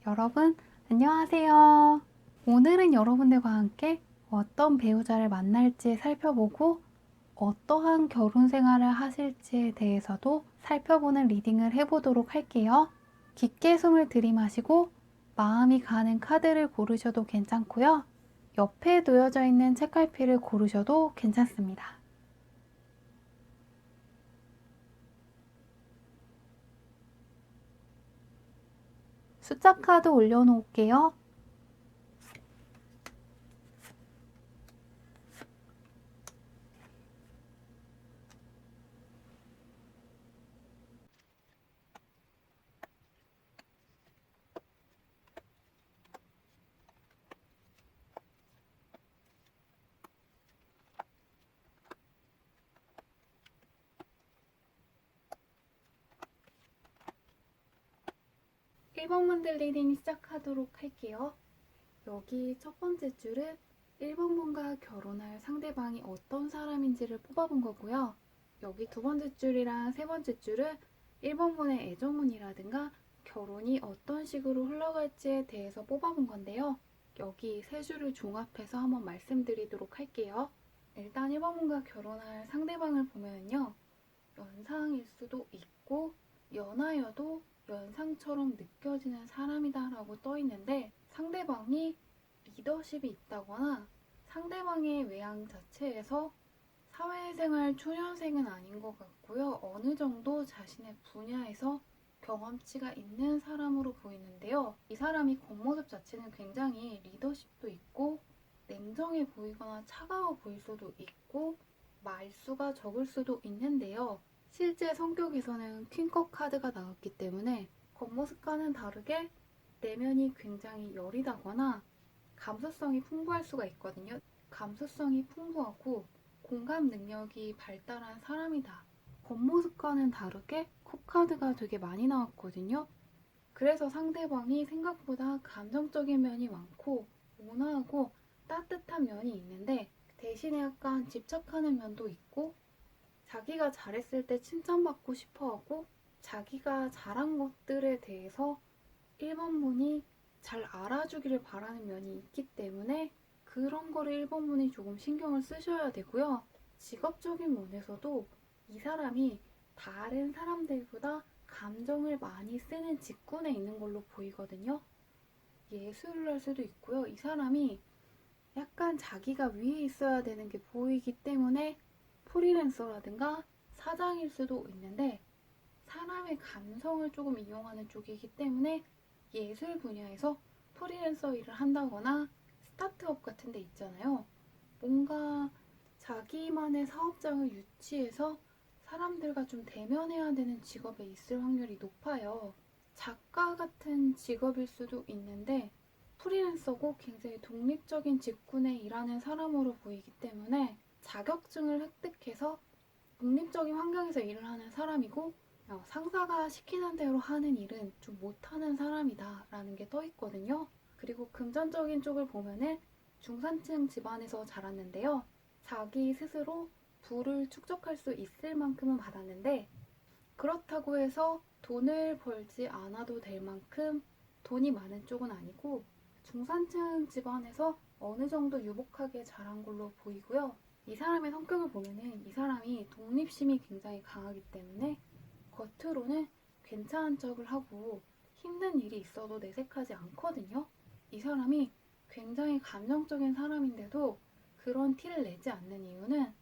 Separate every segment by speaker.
Speaker 1: 여러분, 안녕하세요. 오늘은 여러분들과 함께 어떤 배우자를 만날지 살펴보고 어떠한 결혼 생활을 하실지에 대해서도 살펴보는 리딩을 해보도록 할게요. 깊게 숨을 들이마시고 마음이 가는 카드를 고르셔도 괜찮고요. 옆에 놓여져 있는 책갈피를 고르셔도 괜찮습니다. 숫자 카드 올려놓을게요. 1번 분들 리딩 시작하도록 할게요. 여기 첫 번째 줄은 1번 분과 결혼할 상대방이 어떤 사람인지를 뽑아본 거고요. 여기 두 번째 줄이랑 세 번째 줄은 1번 분의 애정운이라든가 결혼이 어떤 식으로 흘러갈지에 대해서 뽑아본 건데요. 여기 세 줄을 종합해서 한번 말씀드리도록 할게요. 일단 1번 분과 결혼할 상대방을 보면요. 연상일 수도 있고 연하여도 연상처럼 느껴지는 사람이다 라고 떠 있는데 상대방이 리더십이 있다거나 상대방의 외향 자체에서 사회생활 초년생은 아닌 것 같고요. 어느 정도 자신의 분야에서 경험치가 있는 사람으로 보이는데요. 이 사람이 겉모습 자체는 굉장히 리더십도 있고 냉정해 보이거나 차가워 보일 수도 있고 말수가 적을 수도 있는데요. 실제 성격에서는 퀸컵 카드가 나왔기 때문에 겉모습과는 다르게 내면이 굉장히 여리다거나 감수성이 풍부할 수가 있거든요. 감수성이 풍부하고 공감 능력이 발달한 사람이다. 겉모습과는 다르게 컵 카드가 되게 많이 나왔거든요. 그래서 상대방이 생각보다 감정적인 면이 많고 온화하고 따뜻한 면이 있는데 대신에 약간 집착하는 면도 있고 자기가 잘했을 때 칭찬받고 싶어하고 자기가 잘한 것들에 대해서 1번 분이 잘 알아주기를 바라는 면이 있기 때문에 그런 거를 1번 분이 조금 신경을 쓰셔야 되고요. 직업적인 면에서도 이 사람이 다른 사람들보다 감정을 많이 쓰는 직군에 있는 걸로 보이거든요. 예술을 할 수도 있고요. 이 사람이 약간 자기가 위에 있어야 되는 게 보이기 때문에 프리랜서라든가 사장일 수도 있는데 사람의 감성을 조금 이용하는 쪽이기 때문에 예술 분야에서 프리랜서 일을 한다거나 스타트업 같은 데 있잖아요. 뭔가 자기만의 사업장을 유치해서 사람들과 좀 대면해야 되는 직업에 있을 확률이 높아요. 작가 같은 직업일 수도 있는데 프리랜서고 굉장히 독립적인 직군에 일하는 사람으로 보이기 때문에 자격증을 획득해서 독립적인 환경에서 일을 하는 사람이고 상사가 시키는 대로 하는 일은 좀 못하는 사람이다 라는 게 떠 있거든요. 그리고 금전적인 쪽을 보면은 중산층 집안에서 자랐는데요. 자기 스스로 부를 축적할 수 있을 만큼은 받았는데 그렇다고 해서 돈을 벌지 않아도 될 만큼 돈이 많은 쪽은 아니고 중산층 집안에서 어느 정도 유복하게 자란 걸로 보이고요. 이 사람의 성격을 보면은 이 사람이 독립심이 굉장히 강하기 때문에 겉으로는 괜찮은 척을 하고 힘든 일이 있어도 내색하지 않거든요. 이 사람이 굉장히 감정적인 사람인데도 그런 티를 내지 않는 이유는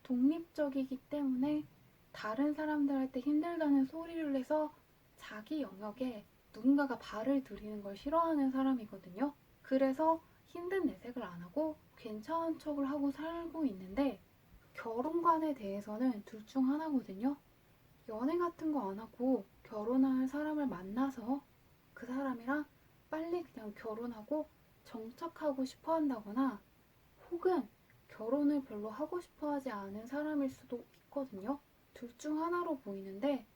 Speaker 1: 독립적이기 때문에 다른 사람들한테 힘들다는 소리를 내서 자기 영역에 누군가가 발을 들이는 걸 싫어하는 사람이거든요. 그래서 힘든 내색을 안 하고 괜찮은 척을 하고 살고 있는데 결혼관에 대해서는 둘 중 하나거든요. 연애 같은 거 안 하고 결혼할 사람을 만나서 그 사람이랑 빨리 그냥 결혼하고 정착하고 싶어 한다거나 혹은 결혼을 별로 하고 싶어 하지 않은 사람일 수도 있거든요. 둘 중 하나로 보이는데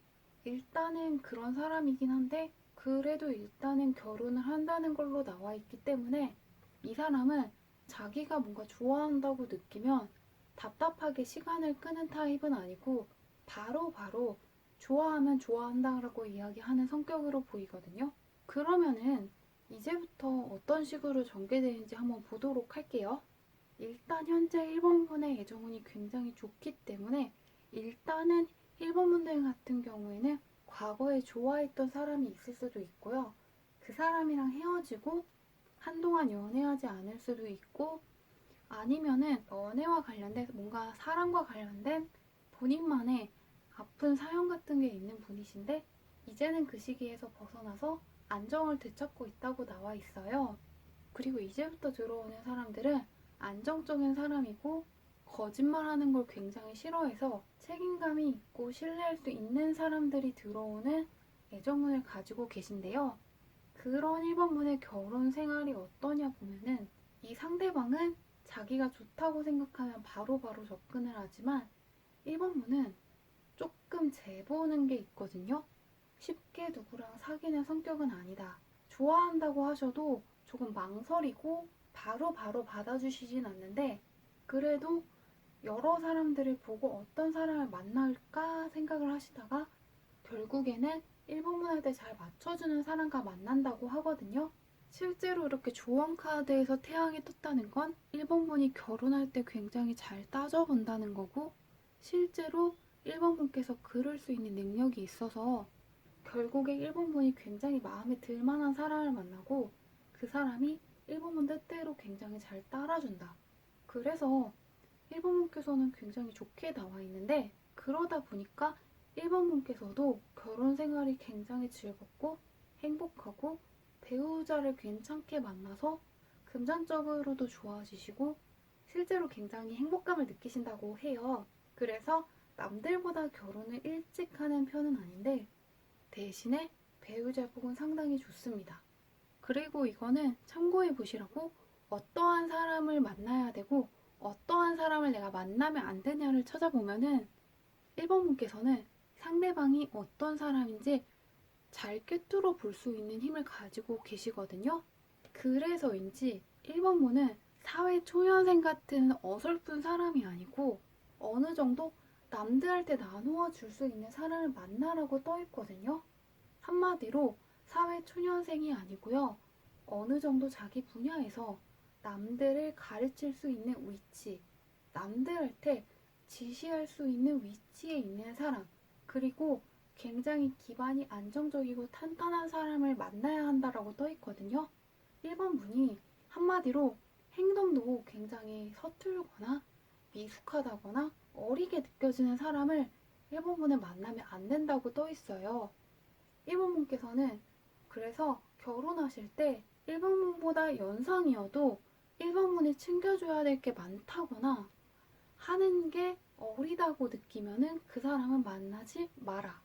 Speaker 1: 일단은 그런 사람이긴 한데 그래도 일단은 결혼을 한다는 걸로 나와 있기 때문에 이 사람은 자기가 뭔가 좋아한다고 느끼면 답답하게 시간을 끄는 타입은 아니고 바로바로 좋아하면 좋아한다라고 이야기하는 성격으로 보이거든요. 그러면은 이제부터 어떤 식으로 전개되는지 한번 보도록 할게요. 일단 현재 1번분의 애정운이 굉장히 좋기 때문에 일단은 1번분들 같은 경우에는 과거에 좋아했던 사람이 있을 수도 있고요. 그 사람이랑 헤어지고 한동안 연애하지 않을 수도 있고, 아니면은 연애와 관련된 뭔가 사랑과 관련된 본인만의 아픈 사연 같은 게 있는 분이신데 이제는 그 시기에서 벗어나서 안정을 되찾고 있다고 나와 있어요. 그리고 이제부터 들어오는 사람들은 안정적인 사람이고 거짓말하는 걸 굉장히 싫어해서 책임감이 있고 신뢰할 수 있는 사람들이 들어오는 애정운을 가지고 계신데요. 그런 1번분의 결혼 생활이 어떠냐 보면은 이 상대방은 자기가 좋다고 생각하면 바로바로 접근을 하지만 1번분은 조금 재보는 게 있거든요. 쉽게 누구랑 사귀는 성격은 아니다. 좋아한다고 하셔도 조금 망설이고 바로바로 받아주시진 않는데, 그래도 여러 사람들을 보고 어떤 사람을 만날까 생각을 하시다가 결국에는 1번분할 때 잘 맞춰주는 사람과 만난다고 하거든요. 실제로 이렇게 조언 카드에서 태양이 떴다는 건 1번분이 결혼할 때 굉장히 잘 따져본다는 거고, 실제로 1번분께서 그럴 수 있는 능력이 있어서 결국에 1번분이 굉장히 마음에 들 만한 사람을 만나고 그 사람이 1번분 뜻대로 굉장히 잘 따라준다. 그래서 1번분께서는 굉장히 좋게 나와 있는데, 그러다 보니까 1번분께서도 결혼 생활이 굉장히 즐겁고 행복하고 배우자를 괜찮게 만나서 금전적으로도 좋아지시고 실제로 굉장히 행복감을 느끼신다고 해요. 그래서 남들보다 결혼을 일찍 하는 편은 아닌데 대신에 배우자 복은 상당히 좋습니다. 그리고 이거는 참고해 보시라고, 어떠한 사람을 만나야 되고 어떠한 사람을 내가 만나면 안 되냐를 찾아보면은 1번분께서는 상대방이 어떤 사람인지 잘 꿰뚫어 볼 수 있는 힘을 가지고 계시거든요. 그래서인지 1번분은 사회 초년생 같은 어설픈 사람이 아니고 어느 정도 남들한테 나누어 줄 수 있는 사람을 만나라고 떠 있거든요. 한마디로 사회 초년생이 아니고요. 어느 정도 자기 분야에서 남들을 가르칠 수 있는 위치, 남들한테 지시할 수 있는 위치에 있는 사람, 그리고 굉장히 기반이 안정적이고 탄탄한 사람을 만나야 한다라고 떠 있거든요. 1번 분이 한마디로 행동도 굉장히 서툴거나 미숙하다거나 어리게 느껴지는 사람을 1번 분을 만나면 안 된다고 떠 있어요. 1번 분께서는 그래서 결혼하실 때 1번 분보다 연상이어도 1번 분이 챙겨줘야 될 게 많다거나 하는 게 어리다고 느끼면은 그 사람은 만나지 마라.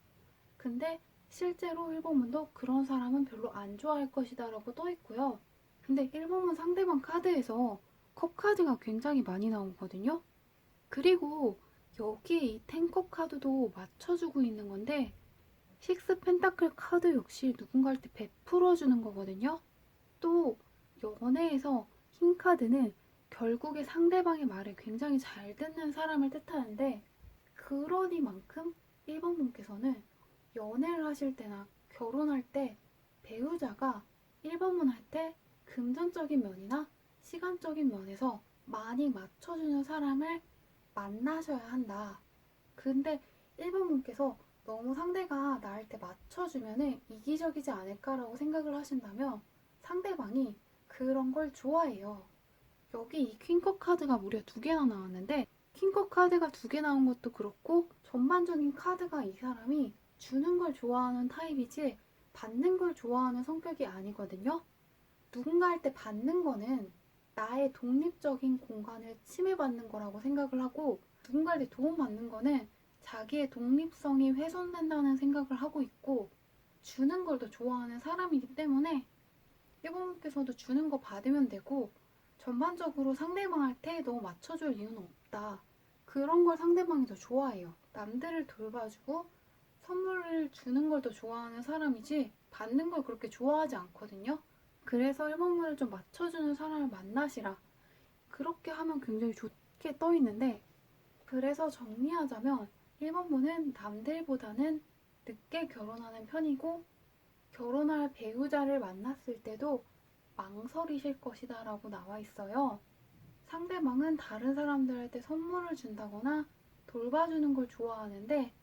Speaker 1: 근데 실제로 1번문도 그런 사람은 별로 안 좋아할 것이다 라고 떠 있고요. 근데 1번문 상대방 카드에서 컵 카드가 굉장히 많이 나오거든요. 그리고 여기에 이 텐컵 카드도 맞춰주고 있는 건데 식스 펜타클 카드 역시 누군가한테 베풀어주는 거거든요. 또 연애에서 흰 카드는 결국에 상대방의 말을 굉장히 잘 듣는 사람을 뜻하는데, 그러니만큼 1번 분께서는 연애를 하실 때나 결혼할 때 배우자가 1번 분 할 때 금전적인 면이나 시간적인 면에서 많이 맞춰주는 사람을 만나셔야 한다. 근데 1번 분께서 너무 상대가 나한테 맞춰주면 이기적이지 않을까라고 생각을 하신다면 상대방이 그런 걸 좋아해요. 여기 이 퀸컵 카드가 무려 2개나 나왔는데 퀸컵 카드가 2개 나온 것도 그렇고 전반적인 카드가 이 사람이 주는 걸 좋아하는 타입이지 받는 걸 좋아하는 성격이 아니거든요. 누군가한테 받는 거는 나의 독립적인 공간을 침해받는 거라고 생각을 하고, 누군가한테 도움받는 거는 자기의 독립성이 훼손된다는 생각을 하고 있고, 주는 걸 더 좋아하는 사람이기 때문에 1번분께서도 주는 거 받으면 되고 전반적으로 상대방한테 너무 맞춰줄 이유는 없다. 그런 걸 상대방이 더 좋아해요. 남들을 돌봐주고 선물을 주는 걸 더 좋아하는 사람이지 받는 걸 그렇게 좋아하지 않거든요. 그래서 1번분을 좀 맞춰주는 사람을 만나시라. 그렇게 하면 굉장히 좋게 떠 있는데, 그래서 정리하자면 1번분은 남들보다는 늦게 결혼하는 편이고 결혼할 배우자를 만났을 때도 망설이실 것이다 라고 나와 있어요. 상대방은 다른 사람들한테 선물을 준다거나 돌봐주는 걸 좋아하는데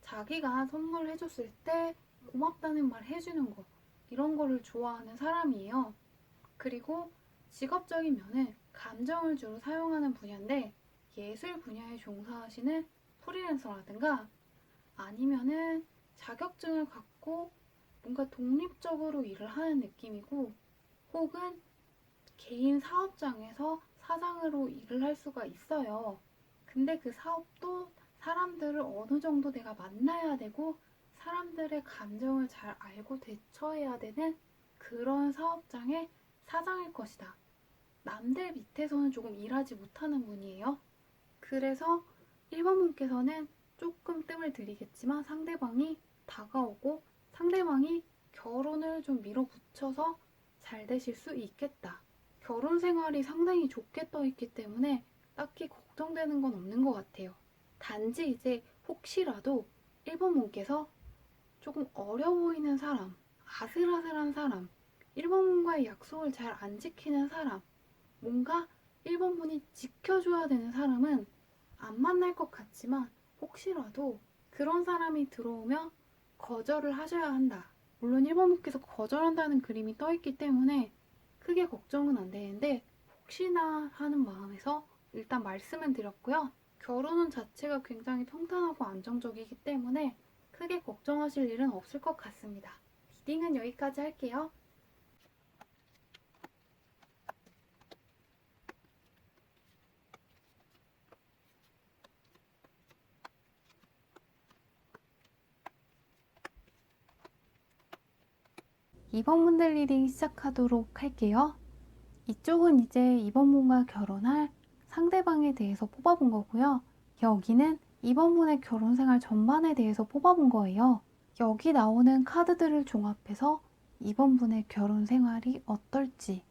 Speaker 1: 자기가 선물해줬을 때 고맙다는 말 해주는 거 이런 거를 좋아하는 사람이에요. 그리고 직업적인 면은 감정을 주로 사용하는 분야인데 예술 분야에 종사하시는 프리랜서라든가 아니면은 자격증을 갖고 뭔가 독립적으로 일을 하는 느낌이고 혹은 개인 사업장에서 사장으로 일을 할 수가 있어요. 근데 그 사업도 사람들을 어느 정도 내가 만나야 되고 사람들의 감정을 잘 알고 대처해야 되는 그런 사업장의 사장일 것이다. 남들 밑에서는 조금 일하지 못하는 분이에요. 그래서 1번 분께서는 조금 뜸을 들이겠지만 상대방이 다가오고 상대방이 결혼을 좀 밀어붙여서 잘 되실 수 있겠다. 결혼 생활이 상당히 좋게 떠 있기 때문에 딱히 걱정되는 건 없는 것 같아요. 단지 이제 혹시라도 1번 분께서 조금 어려 보이는 사람, 아슬아슬한 사람, 1번 분과의 약속을 잘 안 지키는 사람, 뭔가 1번 분이 지켜줘야 되는 사람은 안 만날 것 같지만 혹시라도 그런 사람이 들어오면 거절을 하셔야 한다. 물론 1번 분께서 거절한다는 그림이 떠 있기 때문에 크게 걱정은 안 되는데 혹시나 하는 마음에서 일단 말씀은 드렸고요. 결혼운 자체가 굉장히 평탄하고 안정적이기 때문에 크게 걱정하실 일은 없을 것 같습니다. 리딩은 여기까지 할게요. 이번 분들 리딩 시작하도록 할게요. 이쪽은 이제 이번 분과 결혼할 상대방에 대해서 뽑아본 거고요. 여기는 이번 분의 결혼 생활 전반에 대해서 뽑아본 거예요. 여기 나오는 카드들을 종합해서 이번 분의 결혼 생활이 어떨지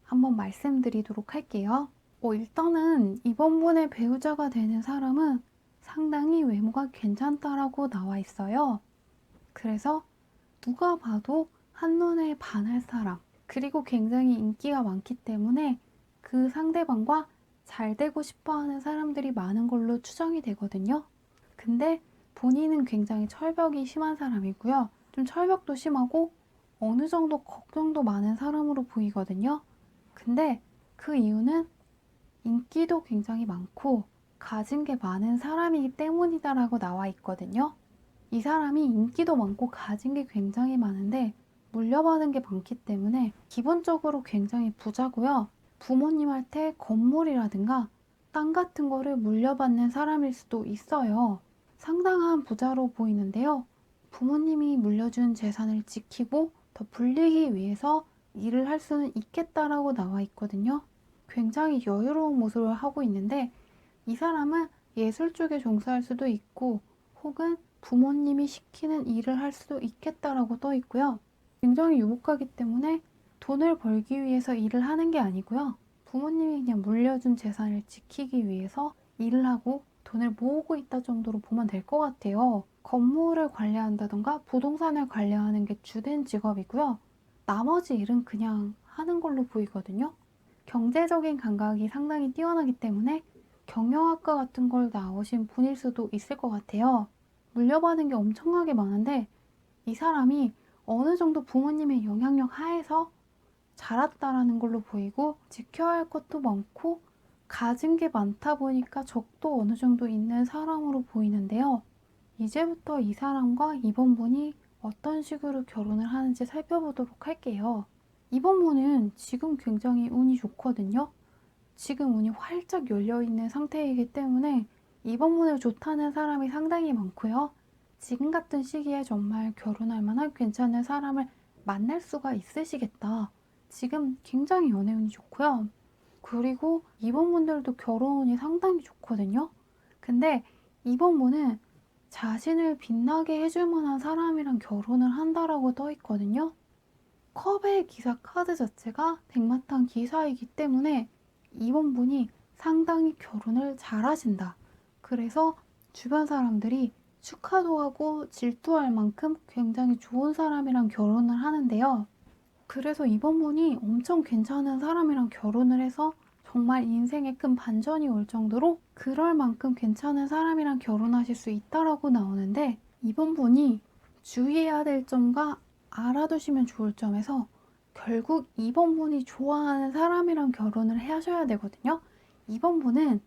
Speaker 1: 한번 말씀드리도록 할게요. 일단은 이번 분의 배우자가 되는 사람은 상당히 외모가 괜찮다라고 나와 있어요. 그래서 누가 봐도 한눈에 반할 사람, 그리고 굉장히 인기가 많기 때문에 그 상대방과 잘 되고 싶어 하는 사람들이 많은 걸로 추정이 되거든요. 근데 본인은 굉장히 철벽이 심한 사람이고요. 좀 철벽도 심하고 어느 정도 걱정도 많은 사람으로 보이거든요. 근데 그 이유는 인기도 굉장히 많고 가진 게 많은 사람이기 때문이다라고 나와 있거든요. 이 사람이 인기도 많고 가진 게 굉장히 많은데 물려받은 게 많기 때문에 기본적으로 굉장히 부자고요. 부모님한테 건물이라든가 땅 같은 거를 물려받는 사람일 수도 있어요. 상당한 부자로 보이는데요. 부모님이 물려준 재산을 지키고 더 불리기 위해서 일을 할 수는 있겠다라고 나와 있거든요. 굉장히 여유로운 모습을 하고 있는데 이 사람은 예술 쪽에 종사할 수도 있고 혹은 부모님이 시키는 일을 할 수도 있겠다라고 떠 있고요. 굉장히 유복하기 때문에 돈을 벌기 위해서 일을 하는 게 아니고요. 부모님이 그냥 물려준 재산을 지키기 위해서 일을 하고 돈을 모으고 있다 정도로 보면 될 것 같아요. 건물을 관리한다던가 부동산을 관리하는 게 주된 직업이고요. 나머지 일은 그냥 하는 걸로 보이거든요. 경제적인 감각이 상당히 뛰어나기 때문에 경영학과 같은 걸 나오신 분일 수도 있을 것 같아요. 물려받은 게 엄청나게 많은데 이 사람이 어느 정도 부모님의 영향력 하에서 자랐다라는 걸로 보이고 지켜야 할 것도 많고 가진 게 많다 보니까 적도 어느 정도 있는 사람으로 보이는데요. 이제부터 이 사람과 이번 분이 어떤 식으로 결혼을 하는지 살펴보도록 할게요. 이번 분은 지금 굉장히 운이 좋거든요. 지금 운이 활짝 열려있는 상태이기 때문에 이번 분을 좋다는 사람이 상당히 많고요. 지금 같은 시기에 정말 결혼할 만한 괜찮은 사람을 만날 수가 있으시겠다. 지금 굉장히 연애운이 좋고요. 그리고 이번 분들도 결혼운이 상당히 좋거든요. 근데 이번 분은 자신을 빛나게 해줄 만한 사람이랑 결혼을 한다라고 떠 있거든요. 컵의 기사 카드 자체가 백마탄 기사이기 때문에 이번 분이 상당히 결혼을 잘하신다. 그래서 주변 사람들이 축하도 하고 질투할 만큼 굉장히 좋은 사람이랑 결혼을 하는데요. 그래서 이번 분이 엄청 괜찮은 사람이랑 결혼을 해서 정말 인생에 큰 반전이 올 정도로 그럴 만큼 괜찮은 사람이랑 결혼하실 수 있다라고 나오는데, 이번 분이 주의해야 될 점과 알아두시면 좋을 점에서 결국 이번 분이 좋아하는 사람이랑 결혼을 하셔야 되거든요. 이번 분은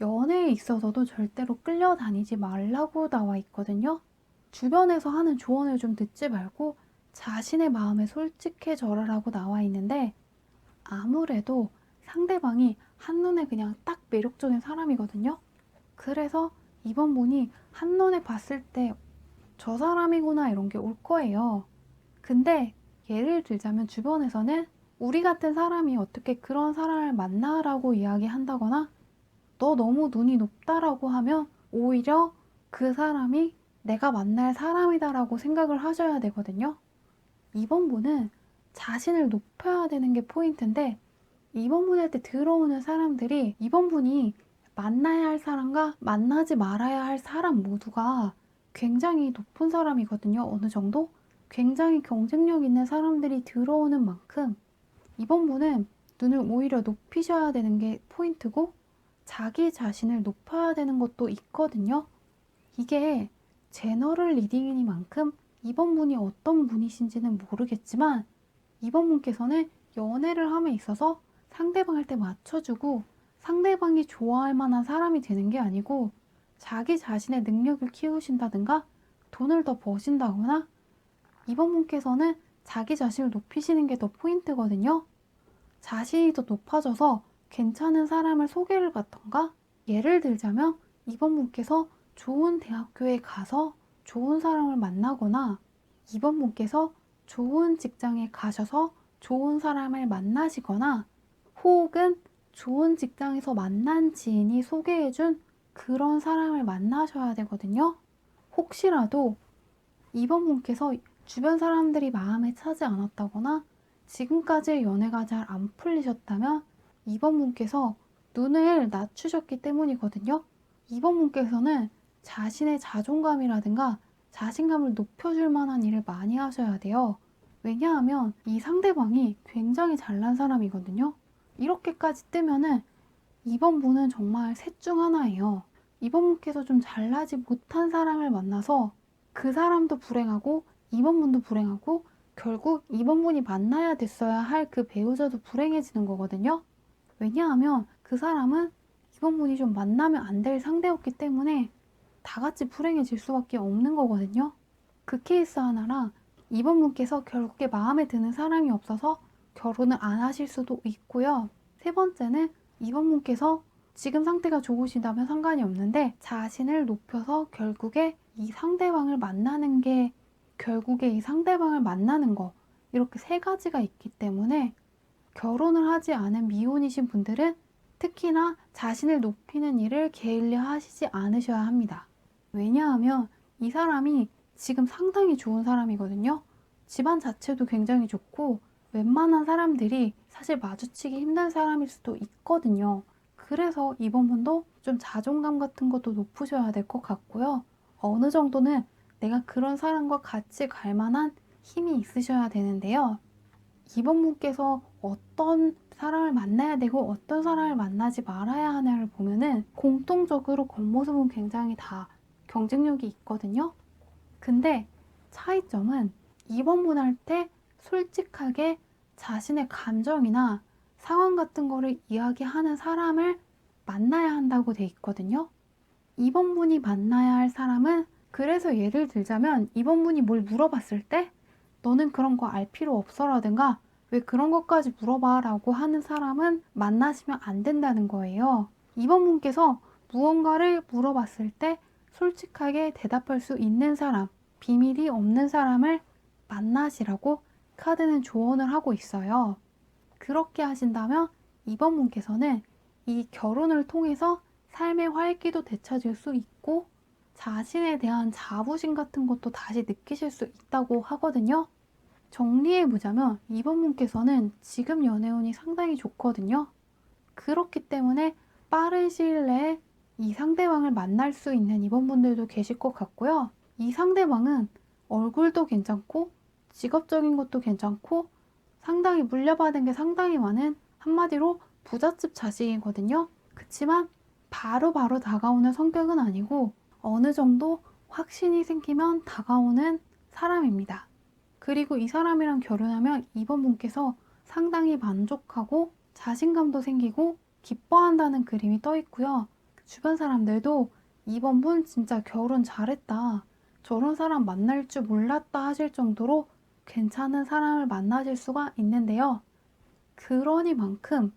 Speaker 1: 연애에 있어서도 절대로 끌려다니지 말라고 나와 있거든요. 주변에서 하는 조언을 좀 듣지 말고 자신의 마음에 솔직해져라라고 나와 있는데, 아무래도 상대방이 한눈에 그냥 딱 매력적인 사람이거든요. 그래서 이번 분이 한눈에 봤을 때 저 사람이구나 이런 게 올 거예요. 근데 예를 들자면 주변에서는 우리 같은 사람이 어떻게 그런 사람을 만나라고 이야기한다거나 너 너무 눈이 높다라고 하면 오히려 그 사람이 내가 만날 사람이다라고 생각을 하셔야 되거든요. 이번 분은 자신을 높여야 되는 게 포인트인데, 이번 분한테 들어오는 사람들이 이번 분이 만나야 할 사람과 만나지 말아야 할 사람 모두가 굉장히 높은 사람이거든요. 어느 정도? 굉장히 경쟁력 있는 사람들이 들어오는 만큼 이번 분은 눈을 오히려 높이셔야 되는 게 포인트고, 자기 자신을 높여야 되는 것도 있거든요. 이게 제너럴 리딩이니만큼 이번 분이 어떤 분이신지는 모르겠지만, 이번 분께서는 연애를 함에 있어서 상대방한테 맞춰주고 상대방이 좋아할 만한 사람이 되는 게 아니고 자기 자신의 능력을 키우신다든가 돈을 더 버신다거나, 이번 분께서는 자기 자신을 높이시는 게 더 포인트거든요. 자신이 더 높아져서 괜찮은 사람을 소개를 받던가, 예를 들자면 이번 분께서 좋은 대학교에 가서 좋은 사람을 만나거나, 이번 분께서 좋은 직장에 가셔서 좋은 사람을 만나시거나, 혹은 좋은 직장에서 만난 지인이 소개해준 그런 사람을 만나셔야 되거든요. 혹시라도 이번 분께서 주변 사람들이 마음에 차지 않았다거나 지금까지의 연애가 잘 안 풀리셨다면 이번 분께서 눈을 낮추셨기 때문이거든요. 이번 분께서는 자신의 자존감이라든가 자신감을 높여줄 만한 일을 많이 하셔야 돼요. 왜냐하면 이 상대방이 굉장히 잘난 사람이거든요. 이렇게까지 뜨면은 이번 분은 정말 셋 중 하나예요. 이번 분께서 좀 잘나지 못한 사람을 만나서 그 사람도 불행하고 이번 분도 불행하고 결국 이번 분이 만나야 됐어야 할 그 배우자도 불행해지는 거거든요. 왜냐하면 그 사람은 이번 분이 좀 만나면 안 될 상대였기 때문에 다 같이 불행해질 수밖에 없는 거거든요. 그 케이스 하나랑 이번 분께서 결국에 마음에 드는 사람이 없어서 결혼을 안 하실 수도 있고요. 세 번째는 이번 분께서 지금 상태가 좋으시다면 상관이 없는데 자신을 높여서 결국에 이 상대방을 만나는 게, 결국에 이 상대방을 만나는 거, 이렇게 세 가지가 있기 때문에 결혼을 하지 않은 미혼이신 분들은 특히나 자신을 높이는 일을 게을리 하시지 않으셔야 합니다. 왜냐하면 이 사람이 지금 상당히 좋은 사람이거든요. 집안 자체도 굉장히 좋고 웬만한 사람들이 사실 마주치기 힘든 사람일 수도 있거든요. 그래서 이번 분도 좀 자존감 같은 것도 높으셔야 될 것 같고요. 어느 정도는 내가 그런 사람과 같이 갈 만한 힘이 있으셔야 되는데요. 이번 분께서 어떤 사람을 만나야 되고 어떤 사람을 만나지 말아야 하냐를 보면은 공통적으로 겉모습은 굉장히 다 경쟁력이 있거든요. 근데 차이점은 이번 분한테 솔직하게 자신의 감정이나 상황 같은 거를 이야기하는 사람을 만나야 한다고 돼 있거든요. 이번 분이 만나야 할 사람은, 그래서 예를 들자면 이번 분이 뭘 물어봤을 때 너는 그런 거 알 필요 없어라든가 왜 그런 것까지 물어봐 라고 하는 사람은 만나시면 안 된다는 거예요. 이번 분께서 무언가를 물어봤을 때 솔직하게 대답할 수 있는 사람, 비밀이 없는 사람을 만나시라고 카드는 조언을 하고 있어요. 그렇게 하신다면 이번 분께서는 이 결혼을 통해서 삶의 활기도 되찾을 수 있고 자신에 대한 자부심 같은 것도 다시 느끼실 수 있다고 하거든요. 정리해보자면 이번 분께서는 지금 연애운이 상당히 좋거든요. 그렇기 때문에 빠른 시일 내에 이 상대방을 만날 수 있는 이번 분들도 계실 것 같고요. 이 상대방은 얼굴도 괜찮고 직업적인 것도 괜찮고 상당히 물려받은 게 상당히 많은, 한마디로 부잣집 자식이거든요. 그치만 바로바로 다가오는 성격은 아니고 어느 정도 확신이 생기면 다가오는 사람입니다. 그리고 이 사람이랑 결혼하면 이번 분께서 상당히 만족하고 자신감도 생기고 기뻐한다는 그림이 떠 있고요. 주변 사람들도 이번 분 진짜 결혼 잘했다, 저런 사람 만날 줄 몰랐다 하실 정도로 괜찮은 사람을 만나실 수가 있는데요. 그러니만큼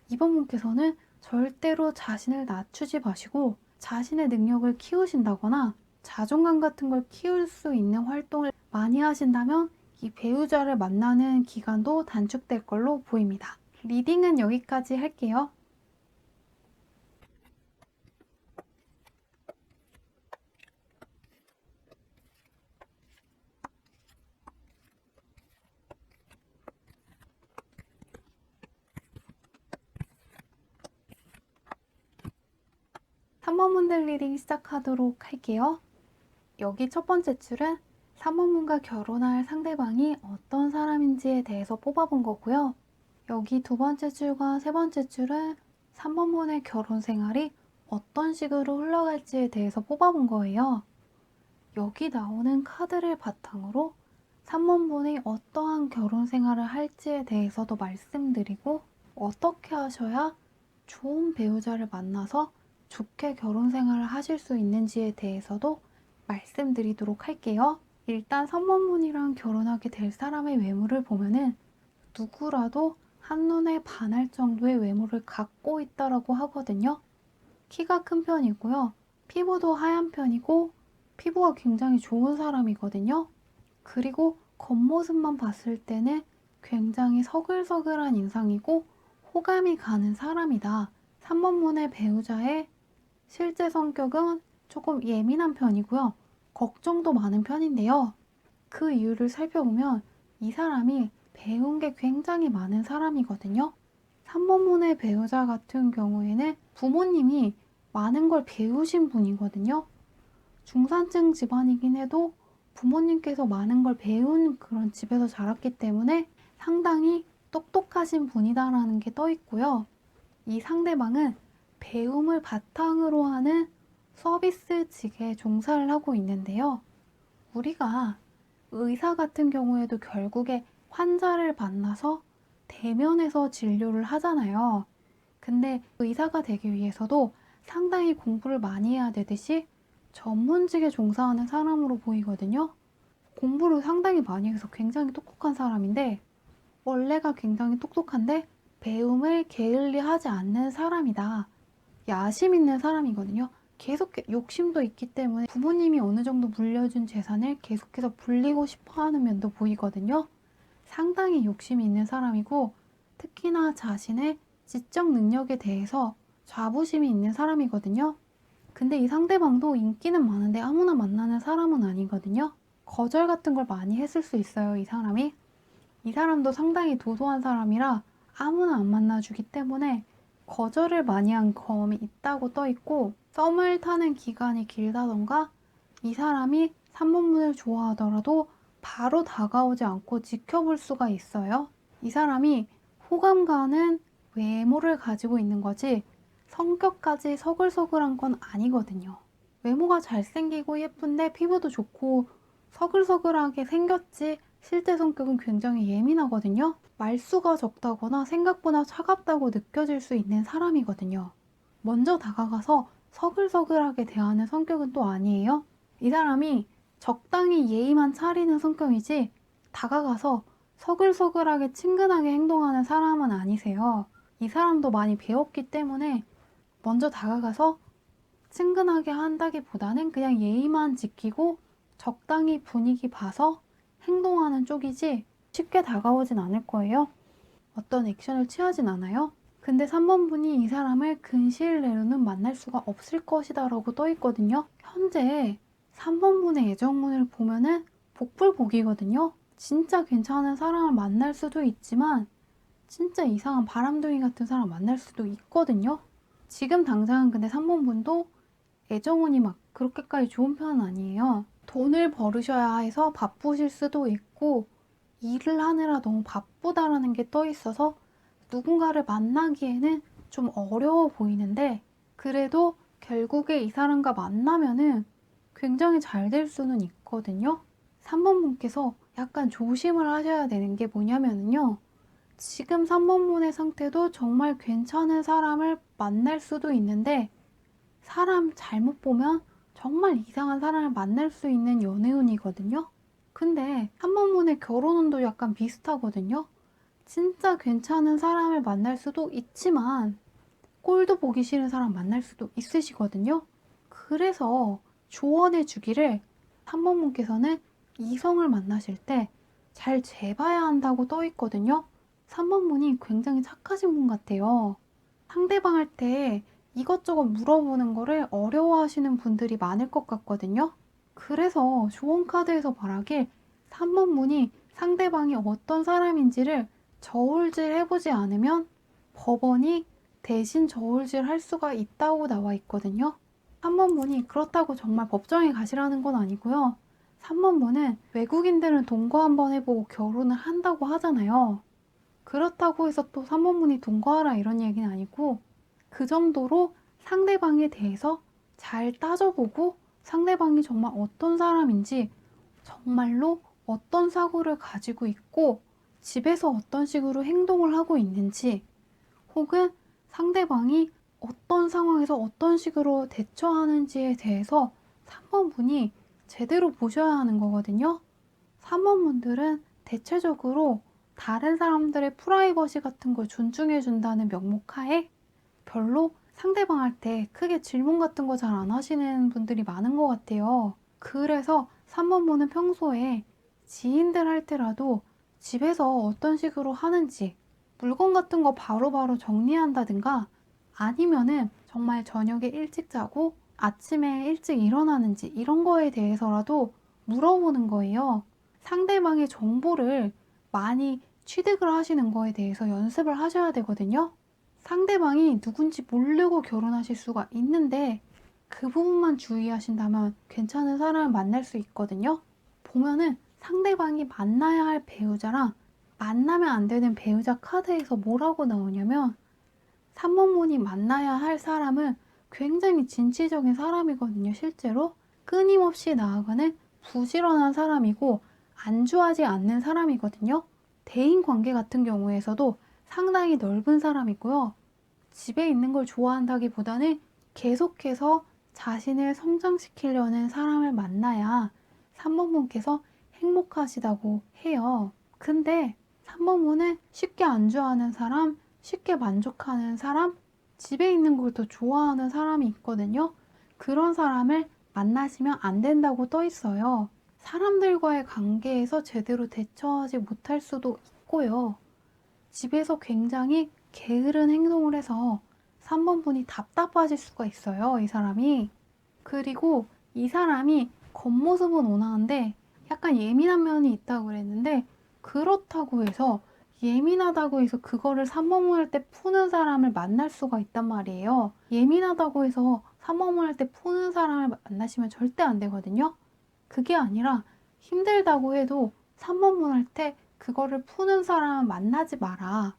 Speaker 1: 이번 분께서는 절대로 자신을 낮추지 마시고 자신의 능력을 키우신다거나 자존감 같은 걸 키울 수 있는 활동을 많이 하신다면 이 배우자를 만나는 기간도 단축될 걸로 보입니다. 리딩은 여기까지 할게요. 3번 분들 리딩 시작하도록 할게요. 여기 첫 번째 줄은 3번 분과 결혼할 상대방이 어떤 사람인지에 대해서 뽑아본 거고요. 여기 두 번째 줄과 세 번째 줄은 3번 분의 결혼 생활이 어떤 식으로 흘러갈지에 대해서 뽑아본 거예요. 여기 나오는 카드를 바탕으로 3번 분이 어떠한 결혼 생활을 할지에 대해서도 말씀드리고 어떻게 하셔야 좋은 배우자를 만나서 좋게 결혼 생활을 하실 수 있는지에 대해서도 말씀드리도록 할게요. 일단 3번 분이랑 결혼하게 될 사람의 외모를 보면은 누구라도 한눈에 반할 정도의 외모를 갖고 있다라고 하거든요. 키가 큰 편이고요. 피부도 하얀 편이고 피부가 굉장히 좋은 사람이거든요. 그리고 겉모습만 봤을 때는 굉장히 서글서글한 인상이고 호감이 가는 사람이다. 3번 분의 배우자의 실제 성격은 조금 예민한 편이고요. 걱정도 많은 편인데요. 그 이유를 살펴보면 이 사람이 배운 게 굉장히 많은 사람이거든요. 3번 분의 배우자 같은 경우에는 부모님이 많은 걸 배우신 분이거든요. 중산층 집안이긴 해도 부모님께서 많은 걸 배운 그런 집에서 자랐기 때문에 상당히 똑똑하신 분이다라는 게 떠 있고요. 이 상대방은 배움을 바탕으로 하는 서비스직에 종사를 하고 있는데요. 우리가 의사 같은 경우에도 결국에 환자를 만나서 대면해서 진료를 하잖아요. 근데 의사가 되기 위해서도 상당히 공부를 많이 해야 되듯이 전문직에 종사하는 사람으로 보이거든요. 공부를 상당히 많이 해서 굉장히 똑똑한 사람인데 원래가 굉장히 똑똑한데 배움을 게을리 하지 않는 사람이다. 야심 있는 사람이거든요. 계속 욕심도 있기 때문에 부모님이 어느 정도 물려준 재산을 계속해서 불리고 싶어 하는 면도 보이거든요. 상당히 욕심이 있는 사람이고 특히나 자신의 지적 능력에 대해서 자부심이 있는 사람이거든요. 근데 이 상대방도 인기는 많은데 아무나 만나는 사람은 아니거든요. 거절 같은 걸 많이 했을 수 있어요, 이 사람이. 이 사람도 상당히 도도한 사람이라 아무나 안 만나주기 때문에 거절을 많이 한 경험이 있다고 떠 있고 썸을 타는 기간이 길다던가 이 사람이 3번분을 좋아하더라도 바로 다가오지 않고 지켜볼 수가 있어요. 이 사람이 호감 가는 외모를 가지고 있는 거지 성격까지 서글서글한 건 아니거든요. 외모가 잘생기고 예쁜데 피부도 좋고 서글서글하게 생겼지 실제 성격은 굉장히 예민하거든요. 말수가 적다거나 생각보다 차갑다고 느껴질 수 있는 사람이거든요. 먼저 다가가서 서글서글하게 대하는 성격은 또 아니에요. 이 사람이 적당히 예의만 차리는 성격이지 다가가서 서글서글하게 친근하게 행동하는 사람은 아니세요. 이 사람도 많이 배웠기 때문에 먼저 다가가서 친근하게 한다기보다는 그냥 예의만 지키고 적당히 분위기 봐서 행동하는 쪽이지 쉽게 다가오진 않을 거예요. 어떤 액션을 취하진 않아요. 근데 3번 분이 이 사람을 근시일 내로는 만날 수가 없을 것이다 라고 떠 있거든요. 현재 3번 분의 애정운을 보면은 복불복이거든요. 진짜 괜찮은 사람을 만날 수도 있지만 진짜 이상한 바람둥이 같은 사람 만날 수도 있거든요. 지금 당장은 근데 3번 분도 애정운이 막 그렇게까지 좋은 편은 아니에요. 돈을 벌으셔야 해서 바쁘실 수도 있고 일을 하느라 너무 바쁘다라는 게 떠 있어서 누군가를 만나기에는 좀 어려워 보이는데, 그래도 결국에 이 사람과 만나면은 굉장히 잘 될 수는 있거든요. 3번 분께서 약간 조심을 하셔야 되는 게 뭐냐면요. 지금 3번 분의 상태도 정말 괜찮은 사람을 만날 수도 있는데, 사람 잘못 보면 정말 이상한 사람을 만날 수 있는 연애운이거든요. 근데 3번 분의 결혼운도 약간 비슷하거든요. 진짜 괜찮은 사람을 만날 수도 있지만 꼴도 보기 싫은 사람 만날 수도 있으시거든요. 그래서 조언해 주기를 3번 분께서는 이성을 만나실 때 잘 재봐야 한다고 떠 있거든요. 3번 분이 굉장히 착하신 분 같아요. 상대방 할 때 이것저것 물어보는 거를 어려워하시는 분들이 많을 것 같거든요. 그래서 조언 카드에서 말하길 3번 분이 상대방이 어떤 사람인지를 저울질 해보지 않으면 법원이 대신 저울질 할 수가 있다고 나와 있거든요. 3번 분이 그렇다고 정말 법정에 가시라는 건 아니고요. 3번 분은 외국인들은 동거 한번 해보고 결혼을 한다고 하잖아요. 그렇다고 해서 또 3번 분이 동거하라 이런 얘기는 아니고, 그 정도로 상대방에 대해서 잘 따져보고 상대방이 정말 어떤 사람인지, 정말로 어떤 사고를 가지고 있고 집에서 어떤 식으로 행동을 하고 있는지, 혹은 상대방이 어떤 상황에서 어떤 식으로 대처하는지에 대해서 3번 분이 제대로 보셔야 하는 거거든요. 3번 분들은 대체적으로 다른 사람들의 프라이버시 같은 걸 존중해 준다는 명목 하에 별로 상대방 할 때 크게 질문 같은 거 잘 안 하시는 분들이 많은 것 같아요. 그래서 3번 분은 평소에 지인들 할 때라도 집에서 어떤 식으로 하는지, 물건 같은 거 바로바로 정리한다든가, 아니면은 정말 저녁에 일찍 자고 아침에 일찍 일어나는지 이런 거에 대해서라도 물어보는 거예요. 상대방의 정보를 많이 취득을 하시는 거에 대해서 연습을 하셔야 되거든요. 상대방이 누군지 모르고 결혼하실 수가 있는데 그 부분만 주의하신다면 괜찮은 사람을 만날 수 있거든요. 보면은 상대방이 만나야 할 배우자랑 만나면 안 되는 배우자 카드에서 뭐라고 나오냐면, 3번 분이 만나야 할 사람은 굉장히 진취적인 사람이거든요, 실제로. 끊임없이 나아가는 부지런한 사람이고 안주하지 않는 사람이거든요. 대인 관계 같은 경우에서도 상당히 넓은 사람이고요. 집에 있는 걸 좋아한다기보다는 계속해서 자신을 성장시키려는 사람을 만나야 3번 분께서 행복하시다고 해요. 근데 3번 분은 쉽게 안주하는 사람, 쉽게 만족하는 사람, 집에 있는 걸 더 좋아하는 사람이 있거든요. 그런 사람을 만나시면 안 된다고 떠 있어요. 사람들과의 관계에서 제대로 대처하지 못할 수도 있고요. 집에서 굉장히 게으른 행동을 해서 3번 분이 답답하실 수가 있어요, 이 사람이. 그리고 이 사람이 겉모습은 온화한데 약간 예민한 면이 있다고 그랬는데, 그렇다고 해서 예민하다고 해서 그거를 3번문 할 때 푸는 사람을 만날 수가 있단 말이에요. 예민하다고 해서 3번문 할 때 푸는 사람을 만나시면 절대 안 되거든요. 그게 아니라 힘들다고 해도 3번문 할 때 그거를 푸는 사람 만나지 마라.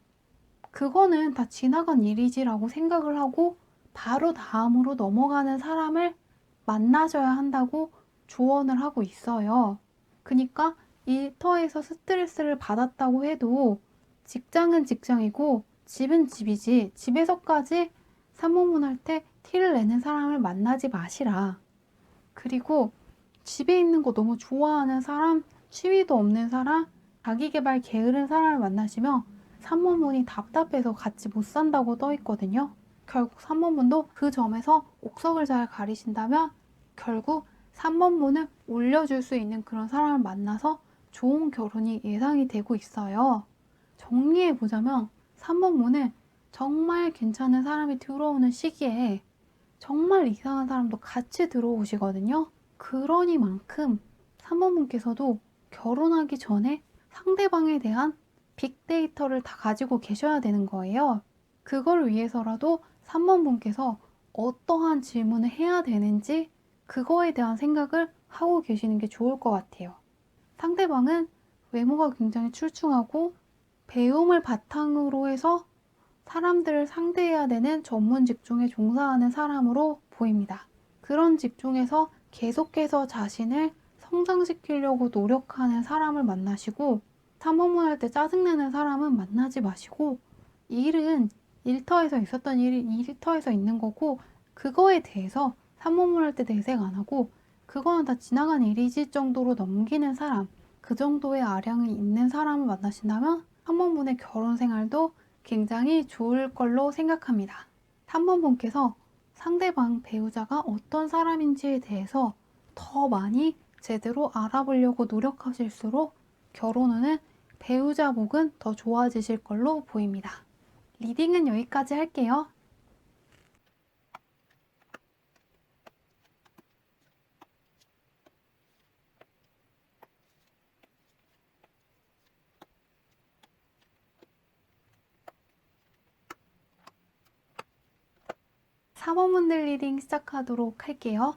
Speaker 1: 그거는 다 지나간 일이지라고 생각을 하고 바로 다음으로 넘어가는 사람을 만나셔야 한다고 조언을 하고 있어요. 그러니까 일터에서 스트레스를 받았다고 해도 직장은 직장이고 집은 집이지, 집에서까지 3번문 할 때 티를 내는 사람을 만나지 마시라. 그리고 집에 있는 거 너무 좋아하는 사람, 취미도 없는 사람, 자기계발 게으른 사람을 만나시면 3번분이 답답해서 같이 못 산다고 떠 있거든요. 결국 3번분도 그 점에서 옥석을 잘 가리신다면 결국 3번분을 올려줄 수 있는 그런 사람을 만나서 좋은 결혼이 예상이 되고 있어요. 정리해보자면 3번분은 정말 괜찮은 사람이 들어오는 시기에 정말 이상한 사람도 같이 들어오시거든요. 그러니만큼 3번분께서도 결혼하기 전에 상대방에 대한 빅데이터를 다 가지고 계셔야 되는 거예요. 그걸 위해서라도 3번분께서 어떠한 질문을 해야 되는지 그거에 대한 생각을 하고 계시는 게 좋을 것 같아요. 상대방은 외모가 굉장히 출중하고 배움을 바탕으로 해서 사람들을 상대해야 되는 전문 직종에 종사하는 사람으로 보입니다. 그런 직종에서 계속해서 자신을 성장시키려고 노력하는 사람을 만나시고, 탐험을 할 때 짜증내는 사람은 만나지 마시고, 이 일은 일터에서 있었던 일이 일터에서 있는 거고, 그거에 대해서 탐험을 할 때 내색 안 하고 그거는 다 지나간 일이지 정도로 넘기는 사람, 그 정도의 아량이 있는 사람을 만나신다면 탐험분의 결혼 생활도 굉장히 좋을 걸로 생각합니다. 탐험분께서 상대방 배우자가 어떤 사람인지에 대해서 더 많이 제대로 알아보려고 노력하실수록 결혼 후는 배우자 복은 더 좋아지실 걸로 보입니다. 리딩은 여기까지 할게요. 4번분들 리딩 시작하도록 할게요.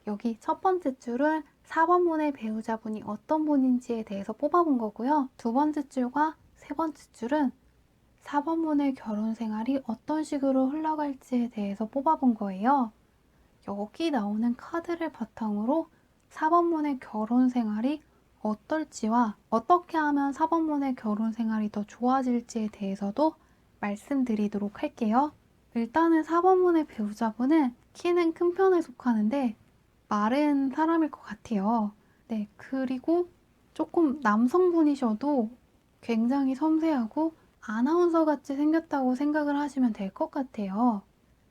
Speaker 1: 여기 첫 번째 줄은 4번분의 배우자분이 어떤 분인지에 대해서 뽑아본 거고요. 두 번째 줄과 세 번째 줄은 4번분의 결혼 생활이 어떤 식으로 흘러갈지에 대해서 뽑아본 거예요. 여기 나오는 카드를 바탕으로 4번분의 결혼 생활이 어떨지와 어떻게 하면 4번분의 결혼 생활이 더 좋아질지에 대해서도 말씀드리도록 할게요. 일단은 4번분의 배우자분은 키는 큰 편에 속하는데 마른 사람일 것 같아요. 네, 그리고 조금 남성분이셔도 굉장히 섬세하고 아나운서 같이 생겼다고 생각을 하시면 될 것 같아요.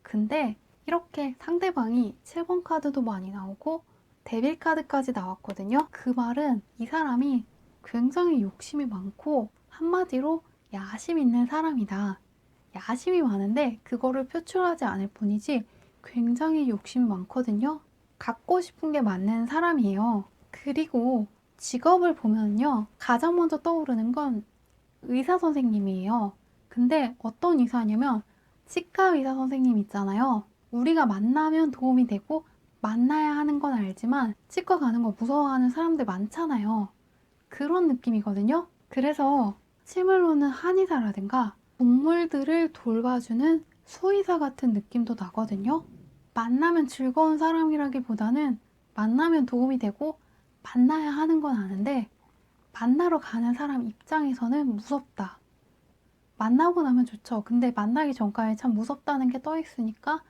Speaker 1: 근데 이렇게 상대방이 7번 카드도 많이 나오고 데빌 카드까지 나왔거든요. 그 말은 이 사람이 굉장히 욕심이 많고 한마디로 야심 있는 사람이다. 야심이 많은데 그거를 표출하지 않을 뿐이지 굉장히 욕심이 많거든요. 갖고 싶은 게 많은 사람이에요. 그리고 직업을 보면요. 가장 먼저 떠오르는 건 의사 선생님이에요. 근데 어떤 의사냐면 치과 의사 선생님 있잖아요. 우리가 만나면 도움이 되고 만나야 하는 건 알지만 치과 가는 거 무서워하는 사람들 많잖아요. 그런 느낌이거든요. 그래서 실물로는 한의사라든가 동물들을 돌봐주는 수의사 같은 느낌도 나거든요. 만나면 즐거운 사람이라기보다는 만나면 도움이 되고 만나야 하는 건 아는데 만나러 가는 사람 입장에서는 무섭다. 만나고 나면 좋죠. 근데 만나기 전까지 참 무섭다는 게 떠 있으니까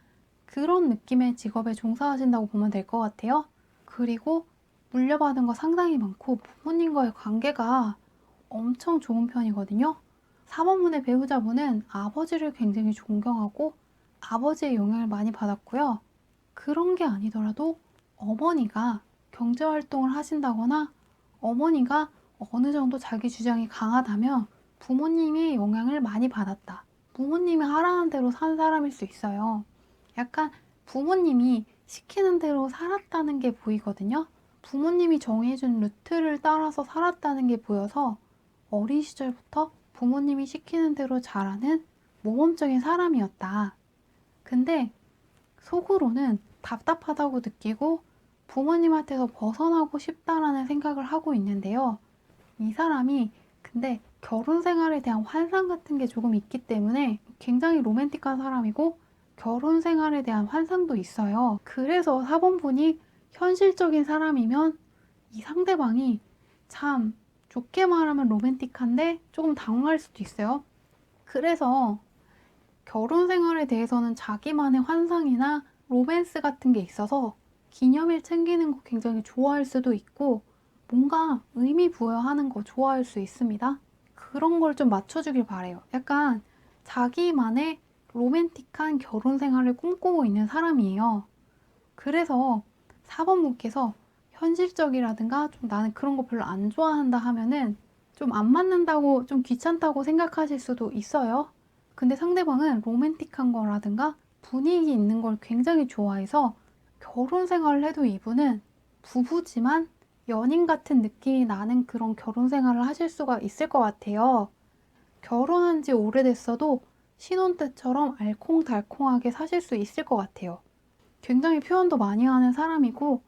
Speaker 1: 그런 느낌의 직업에 종사하신다고 보면 될 것 같아요. 그리고 물려받은 거 상당히 많고 부모님과의 관계가 엄청 좋은 편이거든요. 4번분의 배우자분은 아버지를 굉장히 존경하고 아버지의 영향을 많이 받았고요. 그런 게 아니더라도 어머니가 경제활동을 하신다거나 어머니가 어느 정도 자기 주장이 강하다면 부모님이 영향을 많이 받았다. 부모님이 하라는 대로 산 사람일 수 있어요. 약간 부모님이 시키는 대로 살았다는 게 보이거든요. 부모님이 정해준 루트를 따라서 살았다는 게 보여서 어린 시절부터 부모님이 시키는 대로 자라는 모범적인 사람이었다. 근데 속으로는 답답하다고 느끼고 부모님한테서 벗어나고 싶다라는 생각을 하고 있는데요. 이 사람이 근데 결혼 생활에 대한 환상 같은 게 조금 있기 때문에 굉장히 로맨틱한 사람이고 결혼 생활에 대한 환상도 있어요. 그래서 4번분이 현실적인 사람이면 이 상대방이 참 좋게 말하면 로맨틱한데 조금 당황할 수도 있어요. 그래서 결혼 생활에 대해서는 자기만의 환상이나 로맨스 같은 게 있어서 기념일 챙기는 거 굉장히 좋아할 수도 있고 뭔가 의미 부여하는 거 좋아할 수 있습니다. 그런 걸 좀 맞춰주길 바래요. 약간 자기만의 로맨틱한 결혼 생활을 꿈꾸고 있는 사람이에요. 그래서 4번분께서 현실적이라든가 좀 나는 그런 거 별로 안 좋아한다 하면은 좀 안 맞는다고 좀 귀찮다고 생각하실 수도 있어요. 근데 상대방은 로맨틱한 거라든가 분위기 있는 걸 굉장히 좋아해서 결혼 생활을 해도 이분은 부부지만 연인 같은 느낌이 나는 그런 결혼 생활을 하실 수가 있을 것 같아요. 결혼한 지 오래됐어도 신혼 때처럼 알콩달콩하게 사실 수 있을 것 같아요. 굉장히 표현도 많이 하는 사람이고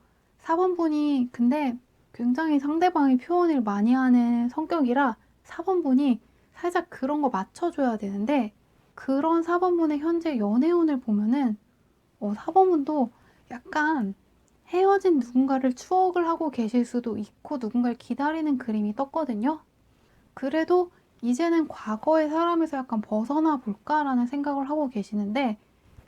Speaker 1: 4번분이 근데 굉장히 상대방이 표현을 많이 하는 성격이라 4번분이 살짝 그런 거 맞춰줘야 되는데, 그런 4번분의 현재 연애운을 보면은 4번분도 약간 헤어진 누군가를 추억을 하고 계실 수도 있고 누군가를 기다리는 그림이 떴거든요. 그래도 이제는 과거의 사람에서 약간 벗어나 볼까라는 생각을 하고 계시는데,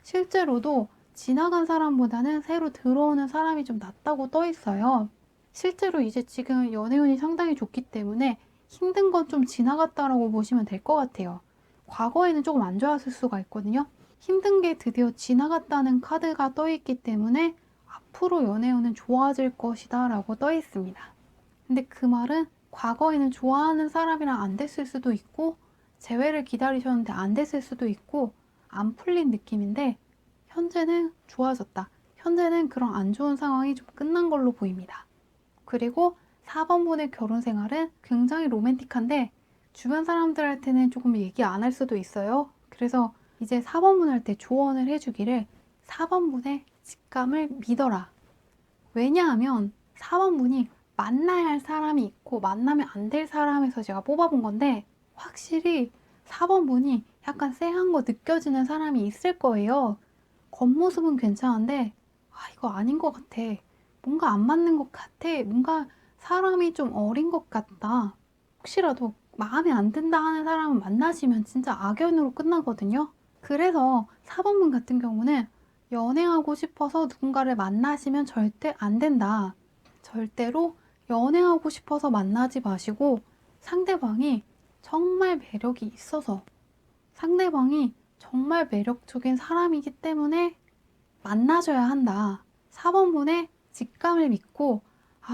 Speaker 1: 실제로도 지나간 사람보다는 새로 들어오는 사람이 좀 낫다고 떠 있어요. 실제로 이제 지금 연애운이 상당히 좋기 때문에 힘든 건 좀 지나갔다라고 보시면 될 것 같아요. 과거에는 조금 안 좋았을 수가 있거든요. 힘든 게 드디어 지나갔다는 카드가 떠 있기 때문에 앞으로 연애운은 좋아질 것이다 라고 떠 있습니다. 근데 그 말은 과거에는 좋아하는 사람이랑 안 됐을 수도 있고 재회를 기다리셨는데 안 됐을 수도 있고 안 풀린 느낌인데, 현재는 좋아졌다. 현재는 그런 안 좋은 상황이 좀 끝난 걸로 보입니다. 그리고 4번분의 결혼 생활은 굉장히 로맨틱한데 주변 사람들한테는 조금 얘기 안 할 수도 있어요. 그래서 이제 4번분한테 조언을 해주기를 4번분의 직감을 믿어라. 왜냐하면 4번분이 만나야 할 사람이 있고 만나면 안 될 사람에서 제가 뽑아본 건데, 확실히 4번분이 약간 쎄한 거 느껴지는 사람이 있을 거예요. 겉모습은 괜찮은데 이거 아닌 것 같아. 뭔가 안 맞는 것 같아. 뭔가 사람이 좀 어린 것 같다. 혹시라도 마음에 안 든다 하는 사람을 만나시면 진짜 악연으로 끝나거든요. 그래서 4번분 같은 경우는 연애하고 싶어서 누군가를 만나시면 절대 안 된다. 절대로 연애하고 싶어서 만나지 마시고, 상대방이 정말 매력이 있어서, 상대방이 정말 매력적인 사람이기 때문에 만나줘야 한다. 4번분의 직감을 믿고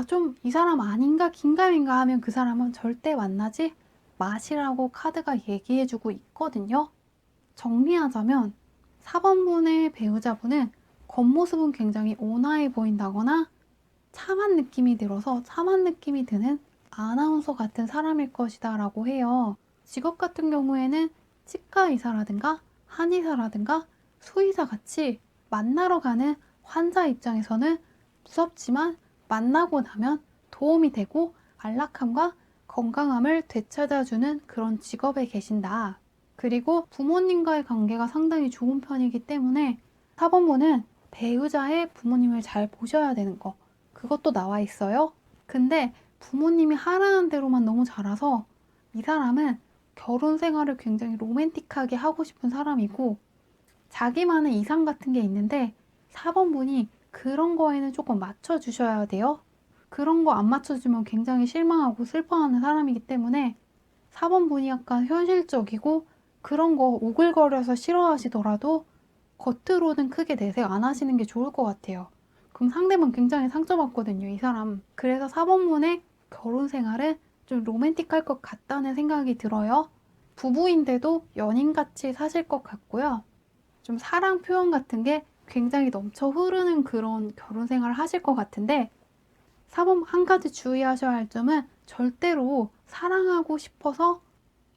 Speaker 1: 좀 이 사람 아닌가 긴가민가 하면 그 사람은 절대 만나지 마시라고 카드가 얘기해주고 있거든요. 정리하자면 4번분의 배우자분은 겉모습은 굉장히 온화해 보인다거나 참한 느낌이 들어서 참한 느낌이 드는 아나운서 같은 사람일 것이다 라고 해요. 직업 같은 경우에는 치과의사라든가 한의사라든가 수의사 같이 만나러 가는 환자 입장에서는 무섭지만 만나고 나면 도움이 되고 안락함과 건강함을 되찾아주는 그런 직업에 계신다. 그리고 부모님과의 관계가 상당히 좋은 편이기 때문에 4번분은 배우자의 부모님을 잘 보셔야 되는 거, 그것도 나와 있어요. 근데 부모님이 하라는 대로만 너무 잘해서 이 사람은 결혼 생활을 굉장히 로맨틱하게 하고 싶은 사람이고, 자기만의 이상 같은 게 있는데 4번분이 그런 거에는 조금 맞춰주셔야 돼요. 그런 거 안 맞춰주면 굉장히 실망하고 슬퍼하는 사람이기 때문에 4번분이 약간 현실적이고 그런 거 오글거려서 싫어하시더라도 겉으로는 크게 내색 안 하시는 게 좋을 것 같아요. 그럼 상대방 굉장히 상처받거든요, 이 사람. 그래서 4번분의 결혼 생활은 좀 로맨틱할 것 같다는 생각이 들어요. 부부인데도 연인같이 사실 것 같고요. 좀 사랑 표현 같은 게 굉장히 넘쳐 흐르는 그런 결혼 생활을 하실 것 같은데, 4번 한 가지 주의하셔야 할 점은 절대로 사랑하고 싶어서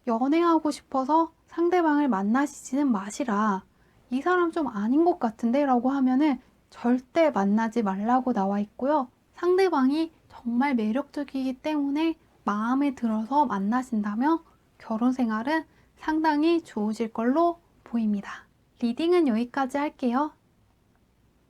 Speaker 1: 연애하고 싶어서 상대방을 만나시지는 마시라. 이 사람 좀 아닌 것 같은데 라고 하면은 절대 만나지 말라고 나와 있고요. 상대방이 정말 매력적이기 때문에 마음에 들어서 만나신다면 결혼 생활은 상당히 좋으실 걸로 보입니다. 리딩은 여기까지 할게요.